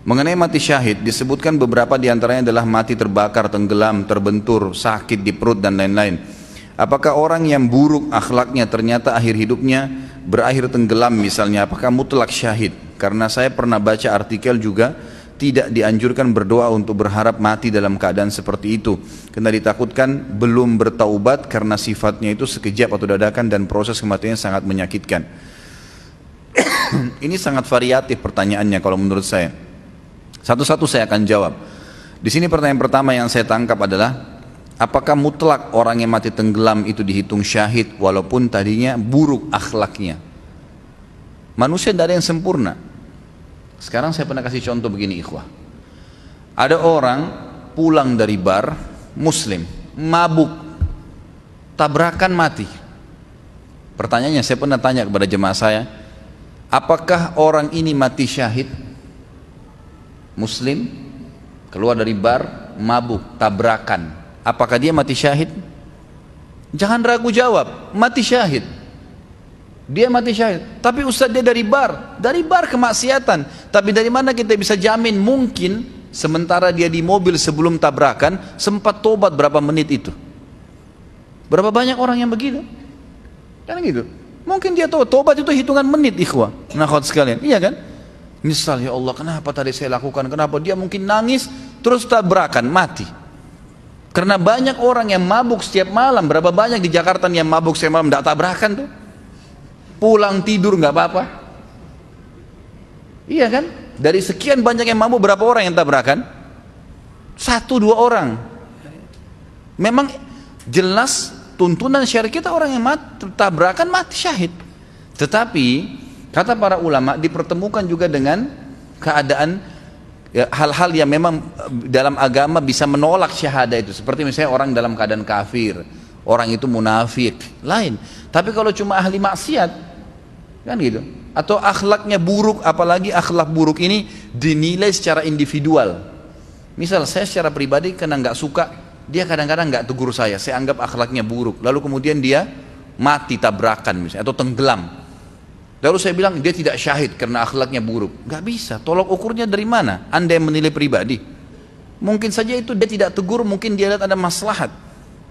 Mengenai mati syahid, disebutkan beberapa diantaranya adalah mati terbakar, tenggelam, terbentur, sakit di perut dan lain-lain. Apakah orang yang buruk akhlaknya ternyata akhir hidupnya berakhir tenggelam misalnya, apakah mutlak syahid? Karena saya pernah baca artikel juga tidak dianjurkan berdoa untuk berharap mati dalam keadaan seperti itu, karena ditakutkan belum bertaubat karena sifatnya itu sekejap atau dadakan dan proses kematiannya sangat menyakitkan. Ini sangat variatif pertanyaannya kalau menurut saya. Satu-satu saya akan jawab. Di sini pertanyaan pertama yang saya tangkap adalah, apakah mutlak orang yang mati tenggelam itu dihitung syahid walaupun tadinya buruk akhlaknya? Manusia tidak ada yang sempurna. Sekarang saya pernah kasih contoh begini ikhwah. Ada orang pulang dari bar, muslim, mabuk, tabrakan mati. Pertanyaannya, saya pernah tanya kepada jemaah saya, apakah orang ini mati syahid? Muslim, keluar dari bar, mabuk, tabrakan. Apakah dia mati syahid? Jangan ragu jawab, mati syahid. Dia mati syahid. Tapi ustaz, dia dari bar kemaksiatan. Tapi dari mana kita bisa jamin? Mungkin sementara dia di mobil sebelum tabrakan sempat tobat berapa menit itu. Berapa banyak orang yang begitu? Kan gitu. Mungkin dia tahu tobat itu hitungan menit ikhwah. Nah khawat sekalian, iya kan? Misal, ya Allah kenapa tadi saya lakukan, kenapa? Dia mungkin nangis terus tabrakan mati. Karena banyak orang yang mabuk setiap malam. Berapa banyak di Jakarta yang mabuk setiap malam tidak tabrakan tuh? Pulang tidur nggak apa-apa. Iya kan? Dari sekian banyak yang mabuk, berapa orang yang tabrakan? 1-2 orang. Memang jelas tuntunan syariat kita orang yang tabrakan mati syahid. Tetapi kata para ulama dipertemukan juga dengan keadaan hal-hal yang memang dalam agama bisa menolak syahadah itu. Seperti misalnya orang dalam keadaan kafir, orang itu munafik, lain. Tapi kalau cuma ahli maksiat, kan gitu, atau akhlaknya buruk, apalagi akhlak buruk ini dinilai secara individual. Misal saya secara pribadi karena nggak suka, dia kadang-kadang nggak tegur saya anggap akhlaknya buruk, lalu kemudian dia mati tabrakan misalnya, atau tenggelam, lalu saya bilang dia tidak syahid karena akhlaknya buruk. Nggak bisa, tolok ukurnya dari mana? Anda yang menilai pribadi. Mungkin saja itu dia tidak tegur, mungkin dia lihat ada maslahat.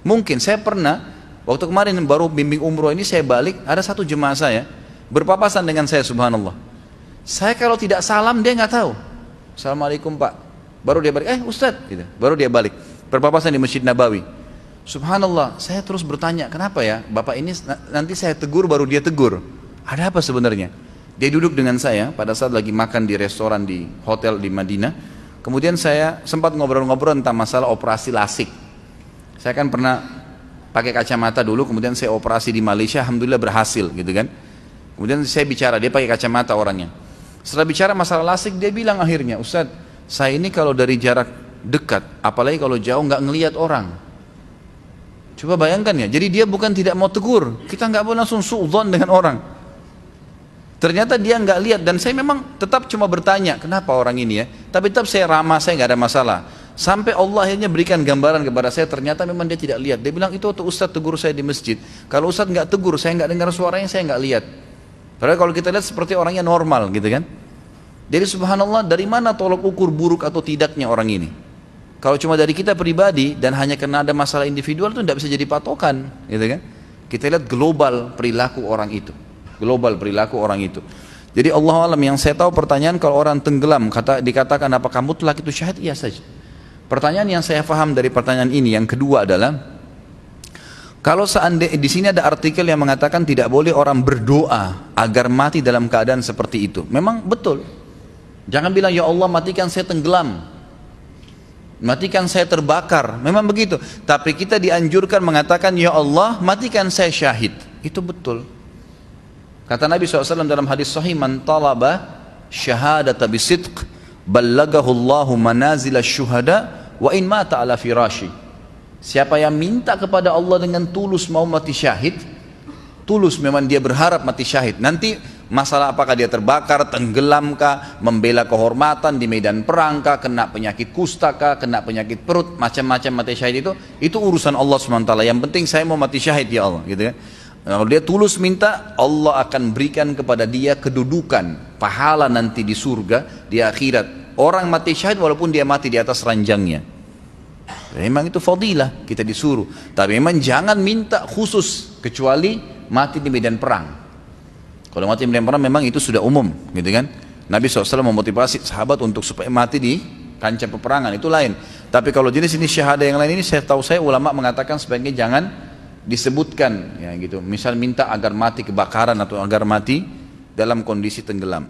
Mungkin saya pernah, waktu kemarin baru bimbing umroh ini saya balik, ada satu jemaah saya berpapasan dengan saya, subhanallah. Saya kalau tidak salam dia nggak tahu. Assalamualaikum pak. Baru dia balik, ustadz, gitu. Baru dia balik. Berpapasan di Masjid Nabawi. Subhanallah, saya terus bertanya, kenapa ya bapak ini nanti saya tegur baru dia tegur. Ada apa sebenarnya? Dia duduk dengan saya pada saat lagi makan di restoran di hotel di Madinah. Kemudian saya sempat ngobrol-ngobrol tentang masalah operasi lasik. Saya kan pernah pakai kacamata dulu, kemudian saya operasi di Malaysia, alhamdulillah berhasil, gitu kan. Kemudian saya bicara, dia pakai kacamata orangnya. Setelah bicara masalah lasik, dia bilang akhirnya, Ustadz, saya ini kalau dari jarak dekat, apalagi kalau jauh nggak ngelihat orang. Coba bayangkan ya, jadi dia bukan tidak mau tegur, kita nggak boleh langsung suudzon dengan orang. Ternyata dia nggak lihat, dan saya memang tetap cuma bertanya, kenapa orang ini ya? Tapi tetap saya ramah, saya nggak ada masalah. Sampai Allah akhirnya berikan gambaran kepada saya, ternyata memang dia tidak lihat. Dia bilang, itu waktu Ustadz tegur saya di masjid. Kalau Ustadz nggak tegur, saya nggak dengar suaranya, saya nggak lihat. Padahal kalau kita lihat seperti orangnya normal gitu kan. Jadi subhanallah, dari mana tolok ukur buruk atau tidaknya orang ini? Kalau cuma dari kita pribadi dan hanya karena ada masalah individual itu tidak bisa jadi patokan, gitu kan? Kita lihat global perilaku orang itu. Global perilaku orang itu. Jadi Allah alam, yang saya tahu pertanyaan kalau orang tenggelam dikatakan apakah mutlak itu syahid? Iya saja. Pertanyaan yang saya paham dari pertanyaan ini yang kedua adalah, kalau seandainya di sini ada artikel yang mengatakan tidak boleh orang berdoa agar mati dalam keadaan seperti itu. Memang betul. Jangan bilang ya Allah matikan saya tenggelam, matikan saya terbakar. Memang begitu. Tapi kita dianjurkan mengatakan ya Allah matikan saya syahid. Itu betul. Kata Nabi SAW dalam hadis sahih, man talaba syahadata bisidq ballagahu Allahu manazila syuhada wa in mata ala firashi. Siapa yang minta kepada Allah dengan tulus mau mati syahid, tulus memang dia berharap mati syahid, nanti masalah apakah dia terbakar, tenggelam kah, membela kehormatan di medan perang kah, kena penyakit kusta kah, kena penyakit perut, macam-macam mati syahid itu urusan Allah SWT. Yang penting saya mau mati syahid ya Allah, gitu kan. Kalau dia tulus minta, Allah akan berikan kepada dia kedudukan pahala nanti di surga, di akhirat. orang mati syahid walaupun dia mati di atas ranjangnya. Memang itu fadilah, kita disuruh. Tapi memang jangan minta khusus kecuali mati di medan perang. Kalau mati di medan perang memang itu sudah umum, gitu kan? Nabi SAW memotivasi sahabat untuk supaya mati di kancah peperangan, itu lain. Tapi kalau jenis ini syahadah yang lain ini, saya tahu ulama mengatakan sebaiknya jangan disebutkan, ya gitu. Misal minta agar mati kebakaran atau agar mati dalam kondisi tenggelam.